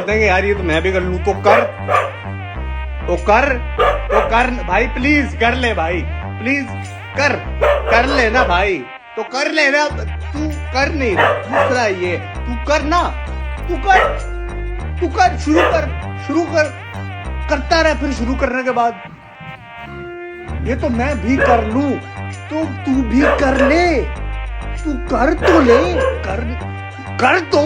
बोलते हैं कि यार ये तो मैं भी कर लूं, तो कर भाई, प्लीज कर ले भाई, प्लीज कर ले ना भाई, तो कर ले ना। तू कर नहीं रहा, दूसरा ये तू कर ना, तू कर, शुरू कर, करता रहे, फिर शुरू करने के बाद ये तो मैं भी कर लूं, तो तू भी कर ले, तू कर तो ले, कर तो